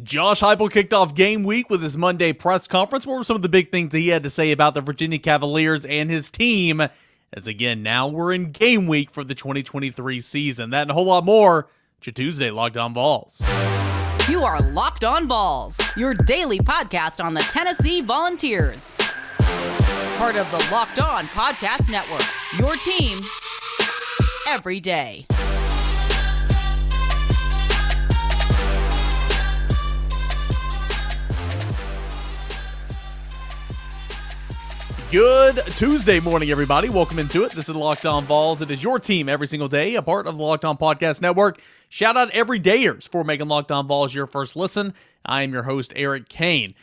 Josh Heupel kicked off game week with his Monday press conference. What were some of the big things that he had to say about the Virginia Cavaliers and his team? As again, now we're in game week for the 2023 season. That and a whole lot more. It's your Tuesday Locked On Vols. You are Locked On Vols, your daily podcast on the Tennessee Volunteers. Part of the Locked On Podcast Network, your team every day. Good Tuesday morning, everybody. Welcome into it. This is Locked On Vols. It is your team every single day, a part of the Locked On Podcast Network. Shout out everydayers for making Locked On Vols your first listen. I am your host, Eric Kane.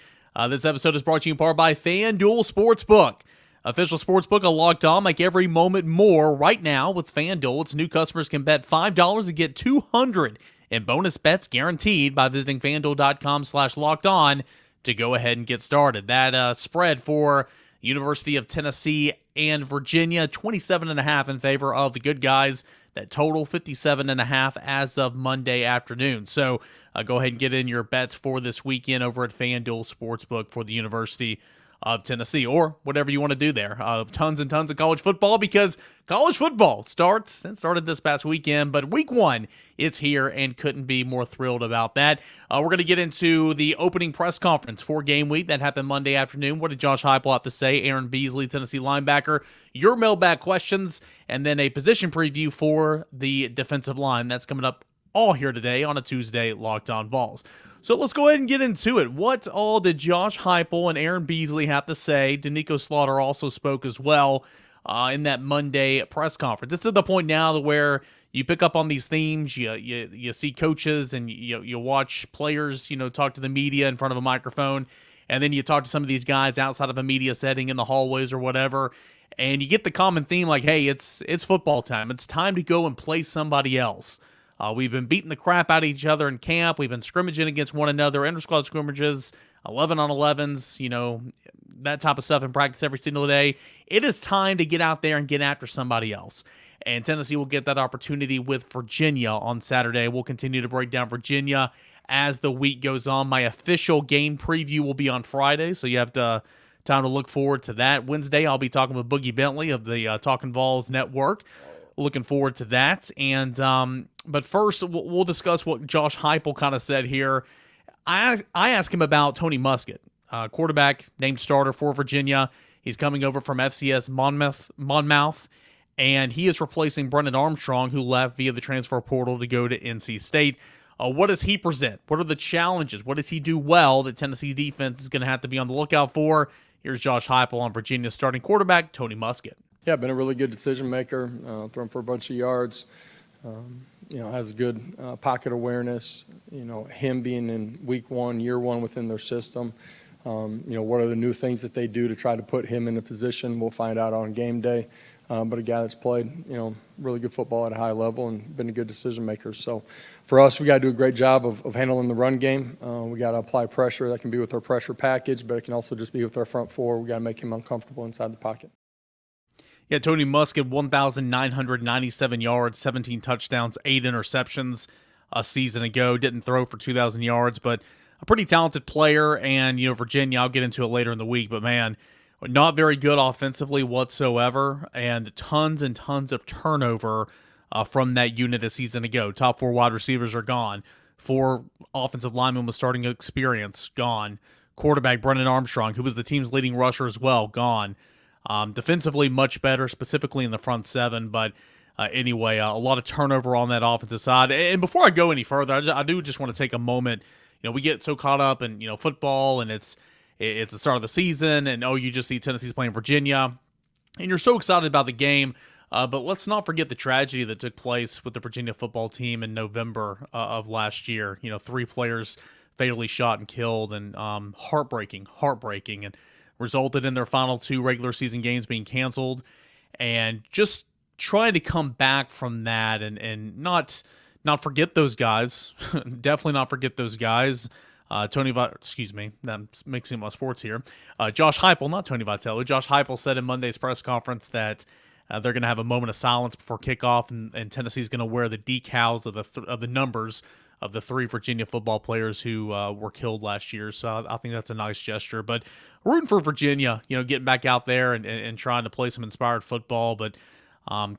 This episode is brought to you in part by FanDuel Sportsbook. Official sportsbook of Locked On. Make every moment more. Right now with FanDuel, its new customers can bet $5 and get $200 in bonus bets guaranteed by visiting FanDuel.com/LockedOn to go ahead and get started. That spread for University of Tennessee and Virginia, 27.5 in favor of the good guys. That total 57.5 as of Monday afternoon. So go ahead and get in your bets for this weekend over at FanDuel Sportsbook for the University of Tennessee, or whatever you want to do there. Tons and tons of college football, because college football started this past weekend, but week one is here and couldn't be more thrilled about that. We're going to get into the opening press conference for game week that happened Monday afternoon. What did Josh Heupel have to say? Aaron Beasley, Tennessee linebacker, your mailbag questions, and then a position preview for the defensive line. That's coming up all here today on a Tuesday Locked On Vols. So let's go ahead and get into it. What all did Josh Heupel and Aaron Beasley have to say? Danico Slaughter also spoke as well in that Monday press conference. It's to the point now where you pick up on these themes. You see coaches and you watch players, talk to the media in front of a microphone, and then you talk to some of these guys outside of a media setting in the hallways or whatever, and you get the common theme like, hey, it's football time. It's time to go and play somebody else. We've been beating the crap out of each other in camp. We've been scrimmaging against one another, inter-squad scrimmages, 11-on-11s, that type of stuff in practice every single day. It is time to get out there and get after somebody else. And Tennessee will get that opportunity with Virginia on Saturday. We'll continue to break down Virginia as the week goes on. My official game preview will be on Friday, so you have time to look forward to that. Wednesday, I'll be talking with Boogie Bentley of the Talkin' Vols Network. Looking forward to that. And but first, we'll discuss what Josh Heupel kind of said here. I asked him about Tony Muskett, quarterback named starter for Virginia. He's coming over from FCS Monmouth, and he is replacing Brennan Armstrong, who left via the transfer portal to go to NC State. What does he present? What are the challenges? What does he do well that Tennessee defense is going to have to be on the lookout for? Here's Josh Heupel on Virginia's starting quarterback, Tony Muskett. Yeah, been a really good decision maker, thrown for a bunch of yards, has good pocket awareness, him being in week one, year one within their system. What are the new things that they do to try to put him in a position? We'll find out on game day. But a guy that's played, really good football at a high level and been a good decision maker. So for us, we got to do a great job of handling the run game. We got to apply pressure. That can be with our pressure package, but it can also just be with our front four. We got to make him uncomfortable inside the pocket. Yeah, Tony Muskett, 1,997 yards, 17 touchdowns, 8 interceptions a season ago. Didn't throw for 2,000 yards, but a pretty talented player. And, Virginia, I'll get into it later in the week, but man, not very good offensively whatsoever, and tons of turnover from that unit a season ago. Top 4 wide receivers are gone. 4 offensive linemen with starting experience, gone. Quarterback Brennan Armstrong, who was the team's leading rusher as well, gone. Defensively, much better, specifically in the front 7. But anyway, a lot of turnover on that offensive side. And before I go any further, I do just want to take a moment. We get so caught up in football, and it's the start of the season, and you just see Tennessee's playing Virginia, and you're so excited about the game. But let's not forget the tragedy that took place with the Virginia football team in November of last year. 3 players fatally shot and killed, and heartbreaking, and resulted in their final 2 regular season games being canceled. And just trying to come back from that and not forget those guys. Definitely not forget those guys. I'm mixing my sports here. Josh Heupel, not Tony Vitello. Josh Heupel said in Monday's press conference that they're going to have a moment of silence before kickoff, and Tennessee's going to wear the decals of the numbers of the 3 Virginia football players who were killed last year. So I think that's a nice gesture. But rooting for Virginia, getting back out there and trying to play some inspired football. But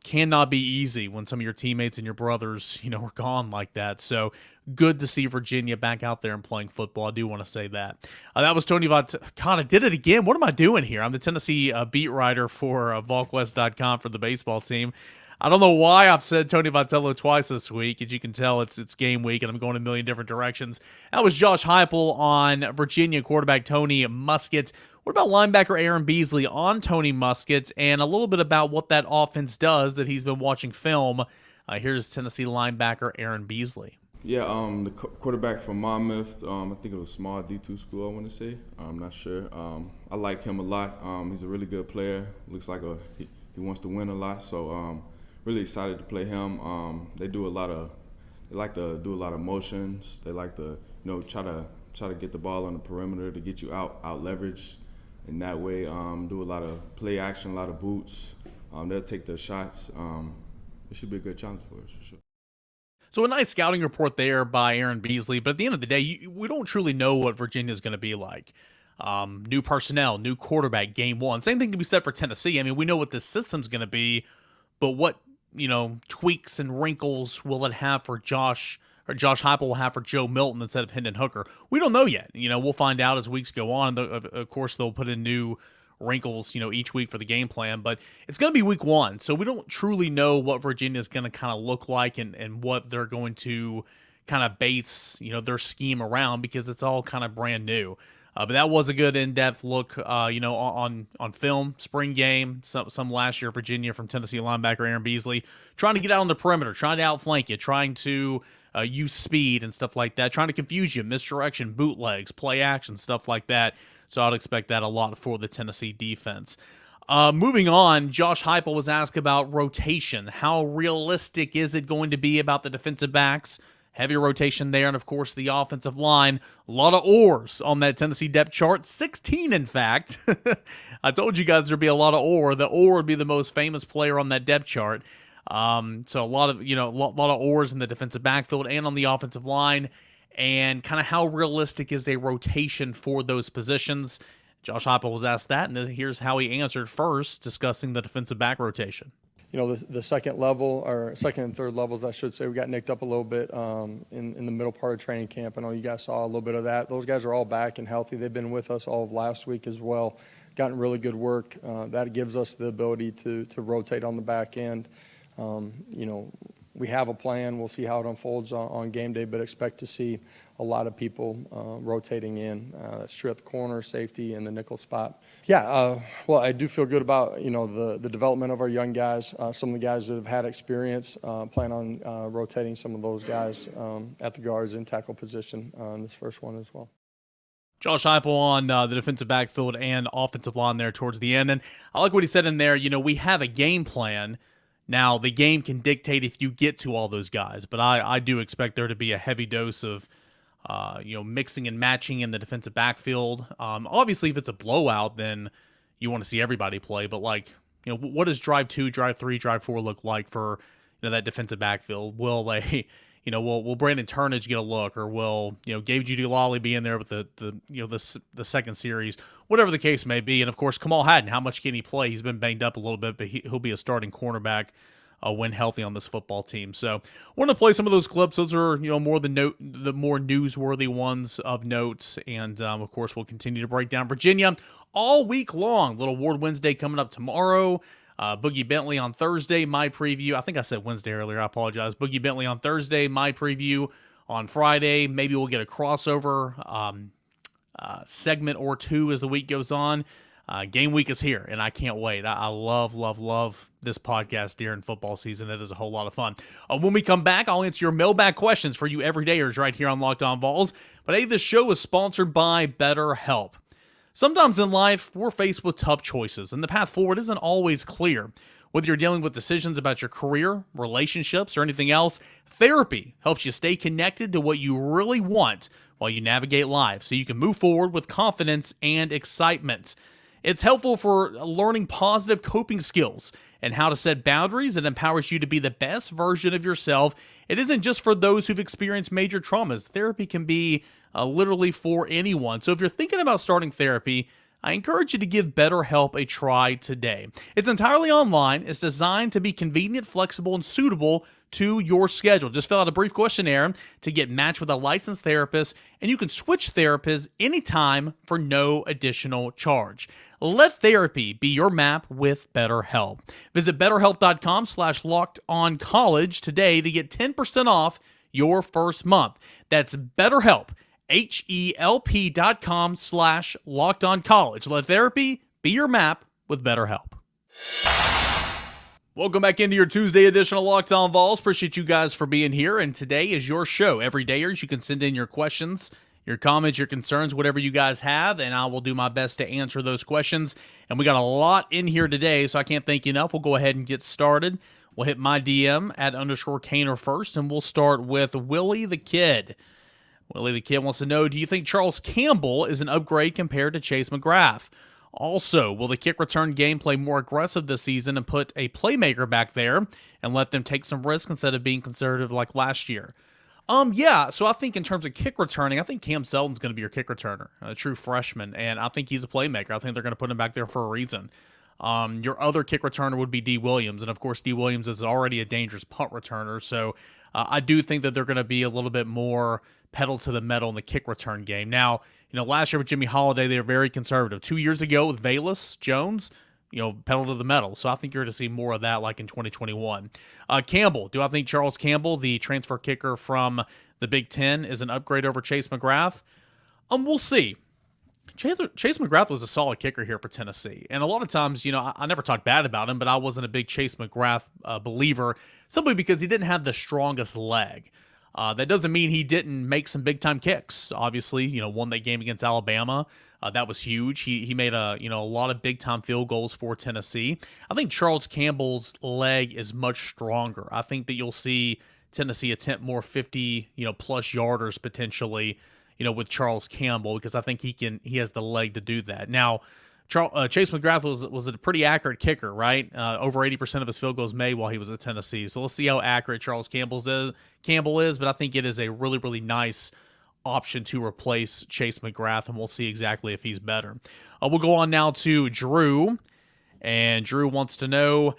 cannot be easy when some of your teammates and your brothers, are gone like that. So good to see Virginia back out there and playing football. I do want to say that. That was Tony God, I did it again. What am I doing here? I'm the Tennessee beat writer for VolQuest.com for the baseball team. I don't know why I've said Tony Vitello twice this week. As you can tell, it's game week, and I'm going a million different directions. That was Josh Heupel on Virginia quarterback Tony Muskett. What about linebacker Aaron Beasley on Tony Muskett, and a little bit about what that offense does that he's been watching film. Here's Tennessee linebacker Aaron Beasley. Yeah, the quarterback from Monmouth, I think it was a small D2 school, I want to say. I'm not sure. I like him a lot. He's a really good player. Looks like he wants to win a lot, so really excited to play him. They like to do a lot of motions. They like to, try to get the ball on the perimeter to get you out leverage. In that way, do a lot of play action, a lot of boots. They'll take their shots. It should be a good challenge for us, for sure. So a nice scouting report there by Aaron Beasley, but at the end of the day, we don't truly know what Virginia's going to be like. New personnel, new quarterback, game one. Same thing can be said for Tennessee. I mean, we know what this system's going to be, but what tweaks and wrinkles will it have for Josh Heupel will have for Joe Milton instead of Hendon Hooker? We don't know yet. We'll find out as weeks go on. Of course, they'll put in new wrinkles, each week for the game plan, but it's going to be week one. So we don't truly know what Virginia is going to kind of look like and what they're going to kind of base, their scheme around, because it's all kind of brand new. But that was a good in-depth look, on film, spring game, some last year Virginia from Tennessee linebacker Aaron Beasley, trying to get out on the perimeter, trying to outflank you, trying to use speed and stuff like that, trying to confuse you, misdirection, bootlegs, play action, stuff like that. So I'd expect that a lot for the Tennessee defense. Moving on, Josh Heupel was asked about rotation. How realistic is it going to be about the defensive backs? Heavy rotation there, and of course the offensive line. A lot of oars on that Tennessee depth chart, 16 in fact. I told you guys there'd be a lot of oar. The oar would be the most famous player on that depth chart. So a lot of oars in the defensive backfield and on the offensive line, and kind of how realistic is a rotation for those positions. Josh Heupel was asked that, and here's how he answered first, discussing the defensive back rotation. The second level, or second and third levels, I should say, we got nicked up a little bit in the middle part of training camp. I know you guys saw a little bit of that. Those guys are all back and healthy. They've been with us all of last week as well, gotten really good work. That gives us the ability to rotate on the back end. We have a plan. We'll see how it unfolds on game day, but expect to see a lot of people rotating in. That's true at the corner, safety, and the nickel spot. Yeah, well, I do feel good about, the development of our young guys. Some of the guys that have had experience, plan on rotating some of those guys at the guards and tackle position in this first one as well. Josh Heupel on the defensive backfield and offensive line there towards the end. And I like what he said in there. We have a game plan. Now, the game can dictate if you get to all those guys, but I do expect there to be a heavy dose of, mixing and matching in the defensive backfield. Obviously, if it's a blowout, then you want to see everybody play. But, what does drive 2, drive 3, drive 4 look like for that defensive backfield? Will they, will Brandon Turnage get a look, or will Gabe Jeudy-Lally be in there with the second series, whatever the case may be? And of course, Kamal Hadden, how much can he play? He's been banged up a little bit, but he'll be a starting cornerback when healthy on this football team. So, I want to play some of those clips. Those are the more newsworthy ones of note, and of course, we'll continue to break down Virginia all week long. Little Award Wednesday coming up tomorrow. Boogie Bentley on Thursday, my preview. I think I said Wednesday earlier. I apologize. Boogie Bentley on Thursday, my preview on Friday. Maybe we'll get a crossover segment or two as the week goes on. Game week is here, and I can't wait. I love this podcast during football season. It is a whole lot of fun. When we come back, I'll answer your mailbag questions for you everydayers right here on Locked On Vols. But hey, this show is sponsored by Betterhelp. Sometimes in life, we're faced with tough choices, and the path forward isn't always clear. Whether you're dealing with decisions about your career, relationships, or anything else, therapy helps you stay connected to what you really want while you navigate life, so you can move forward with confidence and excitement. It's helpful for learning positive coping skills and how to set boundaries that empowers you to be the best version of yourself. It isn't just for those who've experienced major traumas. Therapy can be literally for anyone. So if you're thinking about starting therapy, I encourage you to give BetterHelp a try today. It's entirely online. It's designed to be convenient, flexible, and suitable to your schedule. Just fill out a brief questionnaire to get matched with a licensed therapist, and you can switch therapists anytime for no additional charge. Let therapy be your map with BetterHelp. Visit BetterHelp.com/LockedOnCollege today to get 10% off your first month. That's BetterHelp. HELP.com/LockedOnCollege. Let therapy be your map with BetterHelp. Welcome back into your Tuesday edition of Locked On Vols. Appreciate you guys for being here. And today is your show. Every dayers, you can send in your questions, your comments, your concerns, whatever you guys have, and I will do my best to answer those questions. And we got a lot in here today, so I can't thank you enough. We'll go ahead and get started. We'll hit my DM at _Caner first, and we'll start with Willie the Kid. Willie the Kid wants to know, do you think Charles Campbell is an upgrade compared to Chase McGrath? Also, will the kick return game play more aggressive this season and put a playmaker back there and let them take some risk instead of being conservative like last year? Yeah, so I think in terms of kick returning, I think Cam Selton's going to be your kick returner, a true freshman, and I think he's a playmaker. I think they're going to put him back there for a reason. Your other kick returner would be D. Williams, and of course D. Williams is already a dangerous punt returner, so I do think that they're going to be a little bit more pedal to the metal in the kick return game. Now, last year with Jimmy Holiday, they were very conservative. 2 years ago with Velus Jones, pedal to the metal. So I think you're going to see more of that like in 2021. Campbell, do I think Charles Campbell, the transfer kicker from the Big Ten, is an upgrade over Chase McGrath? We'll see. Chase McGrath was a solid kicker here for Tennessee. And a lot of times, I never talked bad about him, but I wasn't a big Chase McGrath believer simply because he didn't have the strongest leg. That doesn't mean he didn't make some big-time kicks. Obviously, won that game against Alabama. That was huge. He made a lot of big-time field goals for Tennessee. I think Charles Campbell's leg is much stronger. I think that you'll see Tennessee attempt more 50, plus yarders potentially, with Charles Campbell, because I think he has the leg to do that. Now, Chase McGrath was a pretty accurate kicker, right? Over 80% of his field goals made while he was at Tennessee. So let's see how accurate Charles Campbell is, but I think it is a really, really nice option to replace Chase McGrath, and we'll see exactly if he's better. We'll go on now to Drew, and Drew wants to know,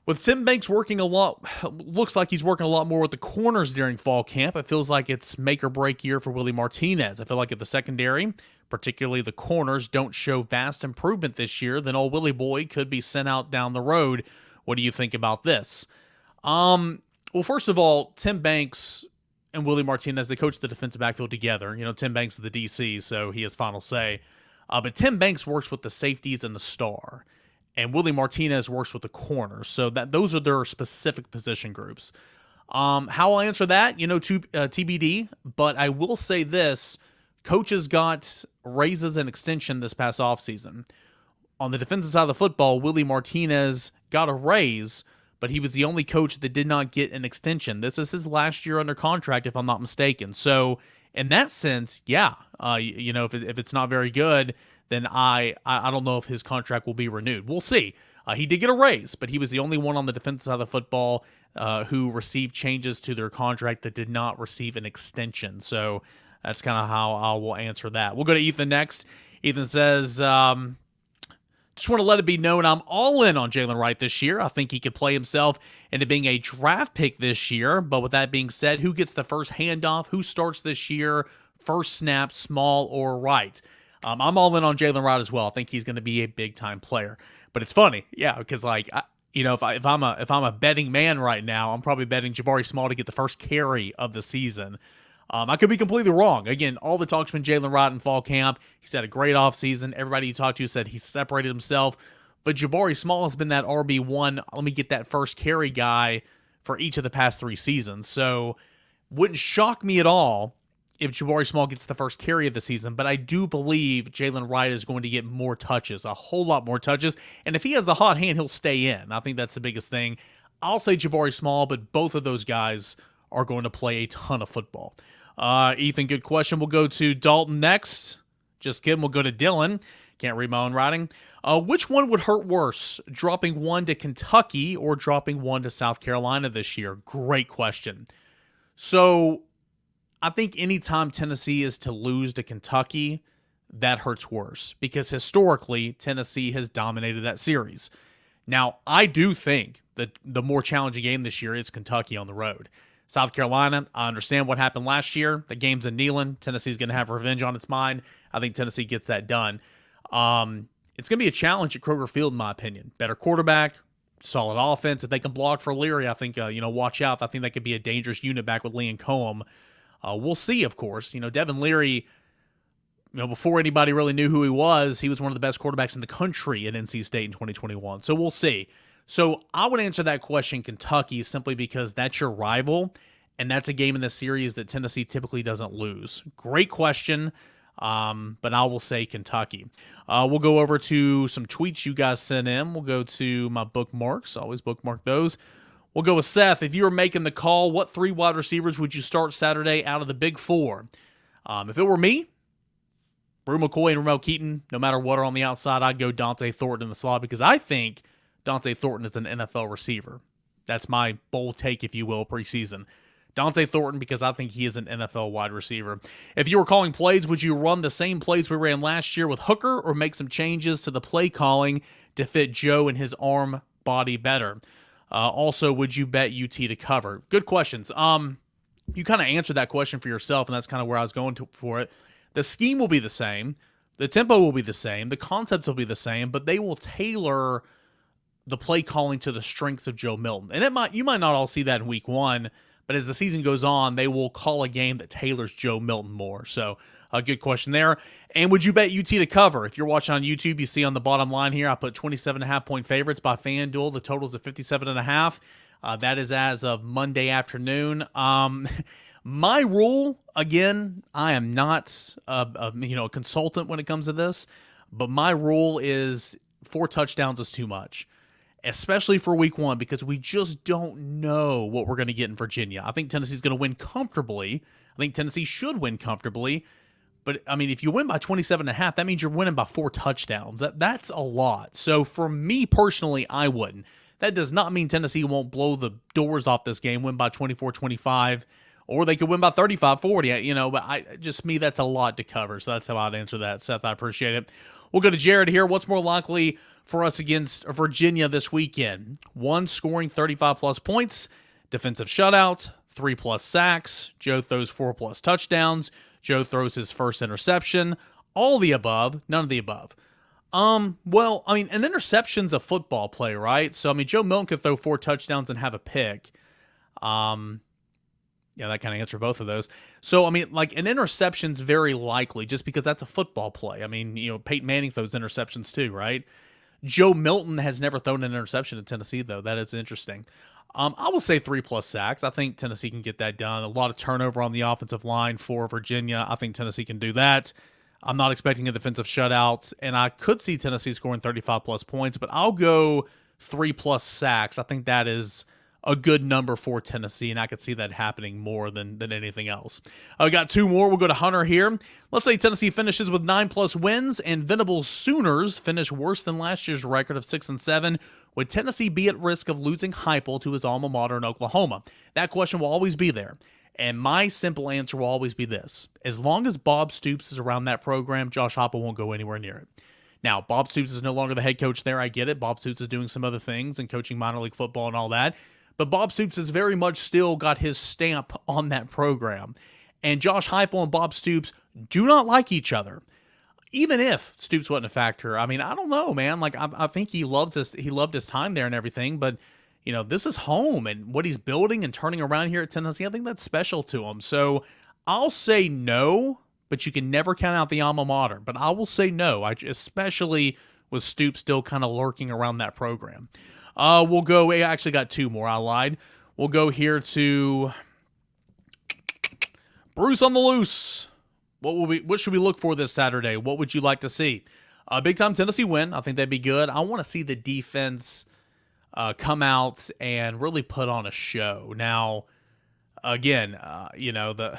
with Tim Banks working a lot, looks like he's working a lot more with the corners during fall camp. It feels like it's make or break year for Willie Martinez. I feel like if the secondary, particularly the corners, don't show vast improvement this year, then old Willie boy could be sent out down the road. What do you think about this? Well, first of all, Tim Banks and Willie Martinez, they coach the defensive backfield together. Tim Banks is the DC, so he has final say. But Tim Banks works with the safeties and the star, and Willie Martinez works with the corners. So those are their specific position groups. How I'll answer that, TBD. But I will say this. Coaches got raises and extension this past offseason. On the defensive side of the football, Willie Martinez got a raise, but he was the only coach that did not get an extension. This is his last year under contract, if I'm not mistaken. So in that sense, yeah, if it's not very good, then I don't know if his contract will be renewed. We'll see. He did get a raise, but he was the only one on the defensive side of the football who received changes to their contract that did not receive an extension. So that's kind of how I will answer that. We'll go to Ethan next. Ethan says, just want to let it be known I'm all in on Jalen Wright this year. I think he could play himself into being a draft pick this year. But with that being said, who gets the first handoff? Who starts this year? First snap, small or right? I'm all in on Jalen Wright as well. I think he's going to be a big-time player. But it's funny, yeah, because if I'm a betting man right now, I'm probably betting Jabari Small to get the first carry of the season. I could be completely wrong. Again, all the talk's been Jalen Wright in fall camp. He's had a great offseason. Everybody you talked to said he separated himself. But Jabari Small has been that RB1, let me get that first carry guy for each of the past 3 seasons. So wouldn't shock me at all if Jabari Small gets the first carry of the season. But I do believe Jalen Wright is going to get more touches, a whole lot more touches. And if he has the hot hand, he'll stay in. I think that's the biggest thing. I'll say Jabari Small, but both of those guys are going to play a ton of football. Ethan, good question. We'll go to Dalton next. Just kidding. We'll go to Dylan. Can't read my own writing. Which one would hurt worse, dropping one to Kentucky or dropping one to South Carolina this year? Great question. So I think anytime Tennessee is to lose to Kentucky, that hurts worse because historically Tennessee has dominated that series. Now, I do think that the more challenging game this year is Kentucky on the road. South Carolina, I understand what happened last year. The game's in Neyland. Tennessee's going to have revenge on its mind. I think Tennessee gets that done. It's going to be a challenge at Kroger Field, in my opinion. Better quarterback, solid offense. If they can block for Leary, I think, watch out. I think that could be a dangerous unit back with Lee and Cohen. We'll see, of course. Devin Leary, before anybody really knew who he was one of the best quarterbacks in the country at NC State in 2021. So we'll see. So I would answer that question, Kentucky, simply because that's your rival, and that's a game in the series that Tennessee typically doesn't lose. Great question, but I will say Kentucky. We'll go over to some tweets you guys sent in. We'll go to my bookmarks. Always bookmark those. We'll go with Seth. If you were making the call, what 3 wide receivers would you start Saturday out of the big 4? If it were me, Brew McCoy and Ramel Keaton, no matter what are on the outside, I'd go Dante Thornton in the slot because I think Dante Thornton is an NFL receiver. That's my bold take, if you will, preseason. Dante Thornton because I think he is an NFL wide receiver. If you were calling plays, would you run the same plays we ran last year with Hooker or make some changes to the play calling to fit Joe and his arm body better? Also, would you bet UT to cover? Good questions. You kind of answered that question for yourself, and that's kind of where I was going for it. The scheme will be the same. The tempo will be the same. The concepts will be the same, but they will tailor the play calling to the strengths of Joe Milton. And you might not all see that in week 1, but as the season goes on, they will call a game that tailors Joe Milton more. So a good question there. And would you bet UT to cover? If you're watching on YouTube, you see on the bottom line here, I put 27.5 point favorites by FanDuel. The total's at 57.5. That is as of Monday afternoon. My rule, again, I am not a consultant when it comes to this, but my rule is 4 touchdowns is too much, especially for week 1, because we just don't know what we're going to get in Virginia. I think Tennessee's going to win comfortably. I think Tennessee should win comfortably. But, if you win by 27.5, that means you're winning by 4 touchdowns. That's a lot. So, for me personally, I wouldn't. That does not mean Tennessee won't blow the doors off this game, win by 24-25, or they could win by 35-40, but me, that's a lot to cover. So that's how I'd answer that. Seth, I appreciate it. We'll go to Jared here. What's more likely for us against Virginia this weekend? 1, scoring 35-plus points, defensive shutout, 3-plus sacks, Joe throws 4-plus touchdowns, Joe throws his first interception, all the above, none of the above. An interception's a football play, right? So, Joe Milton could throw 4 touchdowns and have a pick. Yeah, that kind of answered both of those. So, an interception's very likely just because that's a football play. Peyton Manning throws interceptions too, right? Joe Milton has never thrown an interception at Tennessee, though. That is interesting. I will say 3-plus sacks. I think Tennessee can get that done. A lot of turnover on the offensive line for Virginia. I think Tennessee can do that. I'm not expecting a defensive shutout, and I could see Tennessee scoring 35-plus points, but I'll go 3-plus sacks. I think that is a good number for Tennessee, and I could see that happening more than anything else. I got 2 more. We'll go to Hunter here. Let's say Tennessee finishes with 9-plus wins, and Venables Sooners finish worse than last year's record of 6-7. Would Tennessee be at risk of losing Heupel to his alma mater in Oklahoma? That question will always be there. And my simple answer will always be this. As long as Bob Stoops is around that program, Josh Heupel won't go anywhere near it. Now, Bob Stoops is no longer the head coach there. I get it. Bob Stoops is doing some other things and coaching minor league football and all that. But Bob Stoops has very much still got his stamp on that program. And Josh Heupel and Bob Stoops do not like each other. Even if Stoops wasn't a factor, I don't know, man. I think he loved his time there and everything, but this is home, and what he's building and turning around here at Tennessee, I think that's special to him. So I'll say no, but you can never count out the alma mater. But I will say no, especially with Stoops still kind of lurking around that program. We'll go. I actually got 2 more. I lied. We'll go here to Bruce on the Loose. What should we look for this Saturday? What would you like to see? Big time Tennessee win. I think that'd be good. I want to see the defense come out and really put on a show. Now, again, the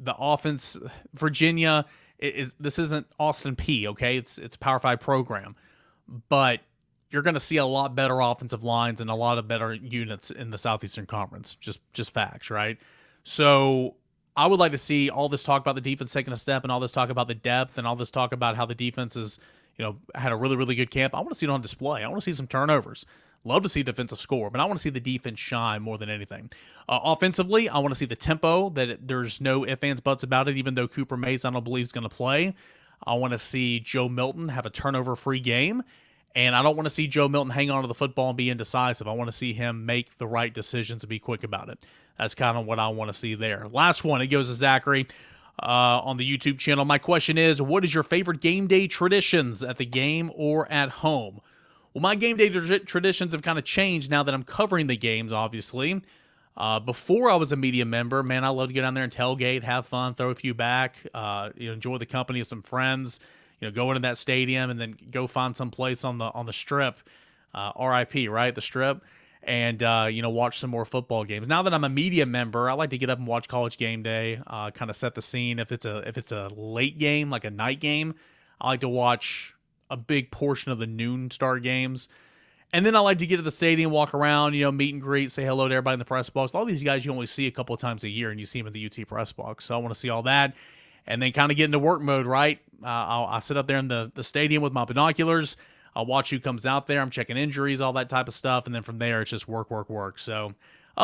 offense, Virginia this isn't Austin P, okay? It's a Power 5 program. But you're going to see a lot better offensive lines and a lot of better units in the Southeastern Conference. Just facts, right? So I would like to see all this talk about the defense taking a step and all this talk about the depth and all this talk about how the defense is, had a really, really good camp. I want to see it on display. I want to see some turnovers. Love to see defensive score, but I want to see the defense shine more than anything. Offensively, I want to see the tempo, that there's no ifs, ands, buts about it, even though Cooper Mays, I don't believe, is going to play. I want to see Joe Milton have a turnover-free game, and I don't want to see Joe Milton hang on to the football and be indecisive. I want to see him make the right decisions and be quick about it. That's kind of what I want to see there. Last one, it goes to Zachary on the YouTube channel. My question is, what is your favorite game day traditions at the game or at home? Well, my game day traditions have kind of changed now that I'm covering the games, obviously. Before I was a media member, man, I love to get down there and tailgate, have fun, throw a few back, enjoy the company of some friends, go into that stadium and then go find some place on the strip, RIP, right, the strip, and, watch some more football games. Now that I'm a media member, I like to get up and watch College Game Day, kind of set the scene. If it's a late game, like a night game, I like to watch a big portion of the noon start games. And then I like to get to the stadium, walk around, meet and greet, say hello to everybody in the press box. All these guys you only see a couple of times a year, and you see them in the UT press box. So I want to see all that. And then kind of get into work mode, right? I'll sit up there in the stadium with my binoculars. I'll watch who comes out there. I'm checking injuries, all that type of stuff. And then from there, it's just work. So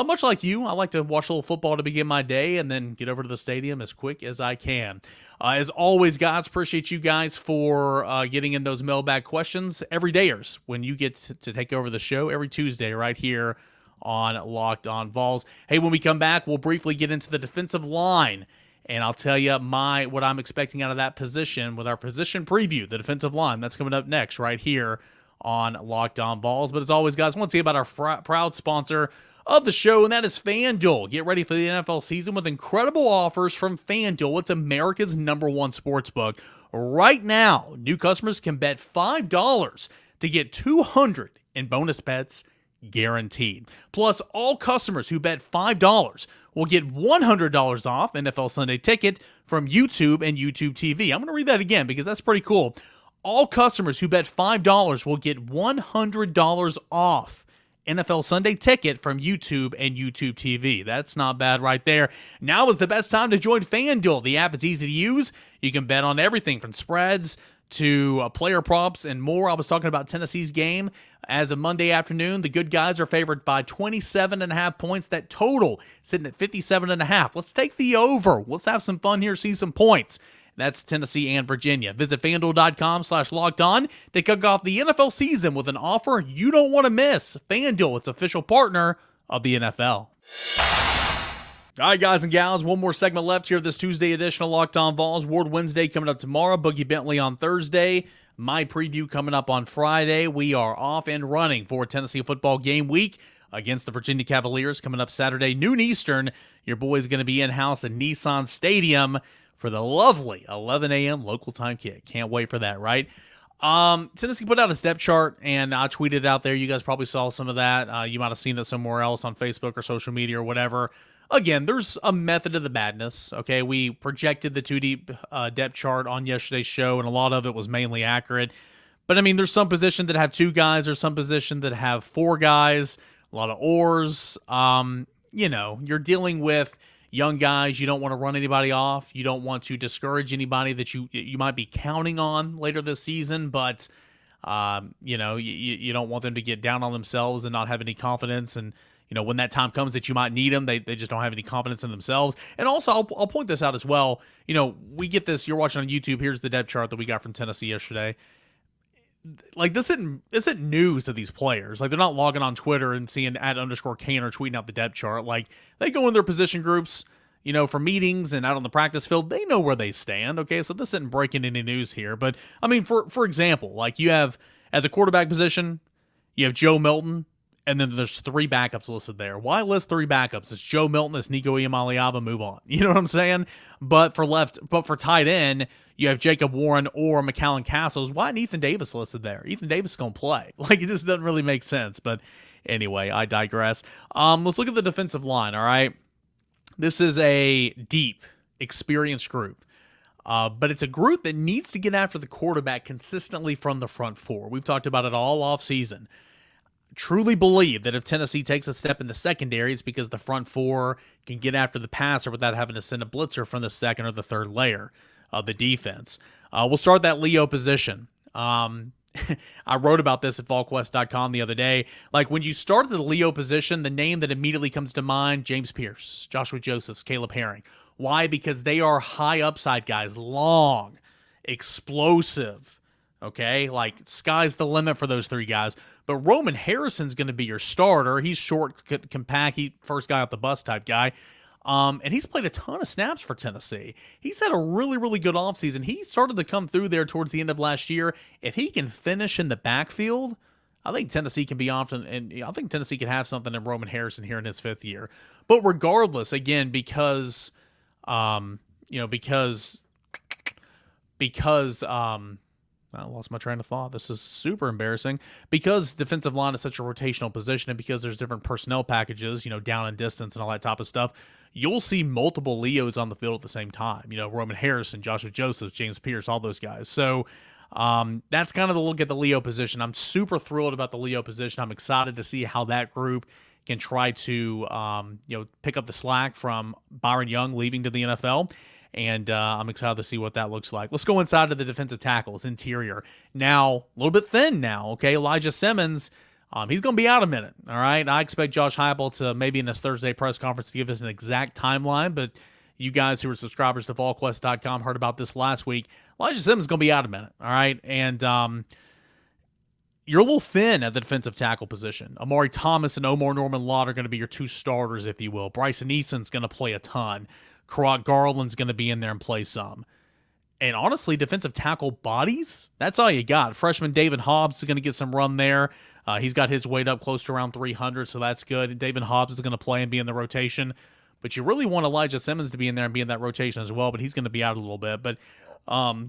much like you, I like to watch a little football to begin my day and then get over to the stadium as quick as I can. As always, guys, appreciate you guys for getting in those mailbag questions. Everydayers, when you get to take over the show every Tuesday right here on Locked On Vols. Hey, when we come back, we'll briefly get into the defensive line. And I'll tell you what I'm expecting out of that position with our position preview, the defensive line. That's coming up next right here on Locked On Vols. But as always, guys, I want to see about our proud sponsor of the show, and that is FanDuel. Get ready for the NFL season with incredible offers from FanDuel. It's America's #1 sportsbook. Right now, new customers can bet $5 to get $200 in bonus bets guaranteed. Plus, all customers who bet $5 will get $100 off NFL Sunday Ticket from YouTube and YouTube TV. I'm going to read that again because that's pretty cool. All customers who bet $5 will get $100 off NFL Sunday Ticket from YouTube and YouTube TV. That's not bad right there. Now is the best time to join FanDuel. The app is easy to use. You can bet on everything from spreads to player props and more. I was talking about Tennessee's game as of Monday afternoon. The good guys are favored by 27.5 points. That total sitting at 57.5. Let's take the over. Let's have some fun here, see some points. That's Tennessee and Virginia. Visit FanDuel.com/lockedon to kick off the NFL season with an offer you don't want to miss. FanDuel, it's official partner of the NFL. All right, guys and gals, one more segment left here this Tuesday edition of Locked On Vols. Ward Wednesday coming up tomorrow. Boogie Bentley on Thursday. My preview coming up on Friday. We are off and running for Tennessee football game week against the Virginia Cavaliers coming up Saturday, noon Eastern. Your boy's going to be in-house at Nissan Stadium for the lovely 11 a.m. local time kick. Can't wait for that, right? Tennessee put out a depth chart, and I tweeted it out there. You guys probably saw some of that. You might have seen it somewhere else on Facebook or social media or whatever. Again, there's a method to the madness, okay? We projected the 2-deep depth chart on yesterday's show, and a lot of it was mainly accurate. But, I mean, there's some positions that have 2 guys. There's some positions that have 4 guys, a lot of oars. You're dealing with young guys. You don't want to run anybody off. You don't want to discourage anybody that you might be counting on later this season, but you don't want them to get down on themselves and not have any confidence. And when that time comes that you might need them, they just don't have any confidence in themselves. And also, I'll point this out as well. We get this. You're watching on YouTube. Here's the depth chart that we got from Tennessee yesterday. Like, this isn't news to these players. Like, they're not logging on Twitter and seeing @_Kaner tweeting out the depth chart. Like, they go in their position groups, for meetings and out on the practice field. They know where they stand, okay? So this isn't breaking any news here. But, I mean, for example, like, you have, at the quarterback position, you have Joe Milton, and then there's 3 backups listed there. Why list 3 backups? It's Joe Milton, it's Nico Iamaleava, move on. You know what I'm saying? But for tight end, you have Jacob Warren or McCallan Castles. Why isn't Ethan Davis listed there? Ethan Davis is going to play. Like, it just doesn't really make sense. But anyway, I digress. Let's look at the defensive line, all right? This is a deep, experienced group. But it's a group that needs to get after the quarterback consistently from the front four. We've talked about it all offseason. Truly believe that if Tennessee takes a step in the secondary, it's because the front four can get after the passer without having to send a blitzer from the second or the third layer of the defense. We'll start that Leo position. I wrote about this at VolQuest.com the other day. Like, when you start at the Leo position, the name that immediately comes to mind, James Pierce, Joshua Josephs, Caleb Herring. Why? Because they are high upside guys, long, explosive, okay? Like, sky's the limit for those three guys. But Roman Harrison's going to be your starter. He's short, compact, first guy off the bus type guy. And he's played a ton of snaps for Tennessee. He's had a really, really good offseason. He started to come through there towards the end of last year. If he can finish in the backfield, I think Tennessee can be off, and I think Tennessee can have something in Roman Harrison here in his fifth year. But regardless, again, because I lost my train of thought. This is super embarrassing. Because defensive line is such a rotational position, and because there's different personnel packages, down and distance and all that type of stuff, you'll see multiple Leos on the field at the same time. Roman Harrison, Joshua Joseph, James Pierce, all those guys. So that's kind of the look at the Leo position. I'm super thrilled about the Leo position. I'm excited to see how that group can try to pick up the slack from Byron Young leaving to the NFL. And I'm excited to see what that looks like. Let's go inside to the defensive tackles, interior. Now, a little bit thin now, okay? Elijah Simmons, he's going to be out a minute, all right? I expect Josh Heupel to maybe in his Thursday press conference to give us an exact timeline, but you guys who are subscribers to VolQuest.com heard about this last week. Elijah Simmons is going to be out a minute, all right? And you're a little thin at the defensive tackle position. Amari Thomas and Omar Norman-Lott are going to be your two starters, if you will. Bryson Eason's going to play a ton. Karot Garland's going to be in there and play some. And honestly, defensive tackle bodies, that's all you got. Freshman David Hobbs is going to get some run there. He's got his weight up close to around 300, so that's good. And David Hobbs is going to play and be in the rotation. But you really want Elijah Simmons to be in there and be in that rotation as well, but he's going to be out a little bit. But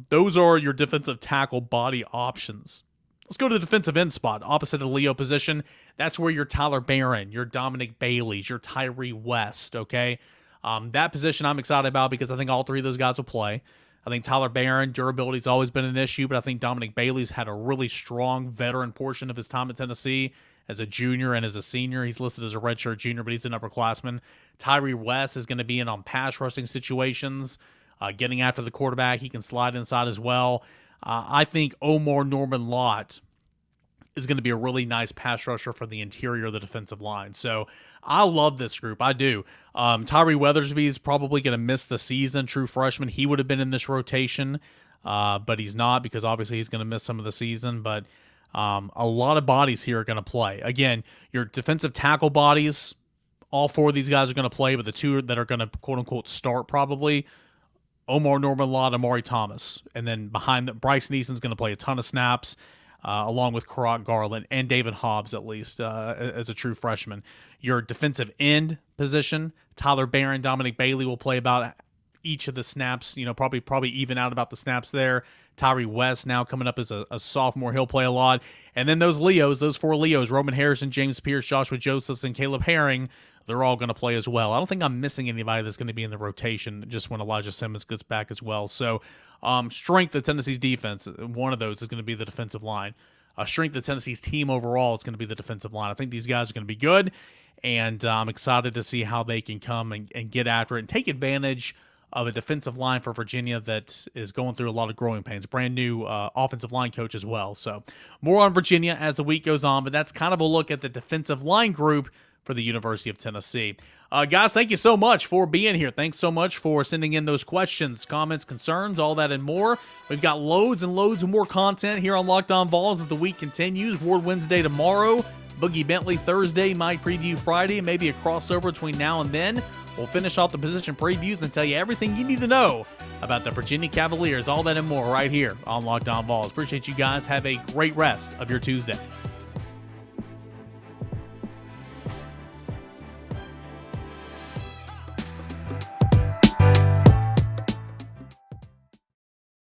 those are your defensive tackle body options. Let's go to the defensive end spot, opposite the Leo position. That's where your Tyler Barron, your Dominic Bailey's, your Tyree West, okay? That position I'm excited about because I think all three of those guys will play. I think Tyler Barron, durability has always been an issue, but I think Dominic Bailey's had a really strong veteran portion of his time at Tennessee as a junior and as a senior. He's listed as a redshirt junior, but he's an upperclassman. Tyree West is going to be in on pass rushing situations, getting after the quarterback. He can slide inside as well. I think Omar Norman-Lott is going to be a really nice pass rusher for the interior of the defensive line. So I love this group. I do. Tyree Weathersby is probably going to miss the season. True freshman. He would have been in this rotation, but he's not because obviously he's going to miss some of the season. But a lot of bodies here are going to play. Again, your defensive tackle bodies, all four of these guys are going to play, but the two that are going to quote-unquote start probably, Omar Norman-Lott, Amari Thomas. And then behind them, Bryson Eason's going to play a ton of snaps. Along with Karot Garland and David Hobbs, at least, as a true freshman. Your defensive end position, Tyler Barron, Dominic Bailey will play about each of the snaps, probably even out about the snaps there. Tyree West now coming up as a sophomore. He'll play a lot. And then those four Leos, Roman Harrison, James Pierce, Joshua Josephs, and Caleb Herring, they're all going to play as well. I don't think I'm missing anybody that's going to be in the rotation just when Elijah Simmons gets back as well. So strength of Tennessee's defense, one of those is going to be the defensive line. Strength of Tennessee's team overall is going to be the defensive line. I think these guys are going to be good, and I'm excited to see how they can come and get after it and take advantage of a defensive line for Virginia that is going through a lot of growing pains. Brand new offensive line coach as well. So more on Virginia as the week goes on, but that's kind of a look at the defensive line group for the University of Tennessee. Guys, thank you so much for being here. Thanks so much for sending in those questions, comments, concerns, all that and more. We've got loads and loads of more content here on Locked On Vols as the week continues. Ward Wednesday tomorrow, Boogie Bentley Thursday, My Preview Friday, maybe a crossover between now and then. We'll finish off the position previews and tell you everything you need to know about the Virginia Cavaliers, all that and more right here on Locked On Vols. Appreciate you guys. Have a great rest of your Tuesday.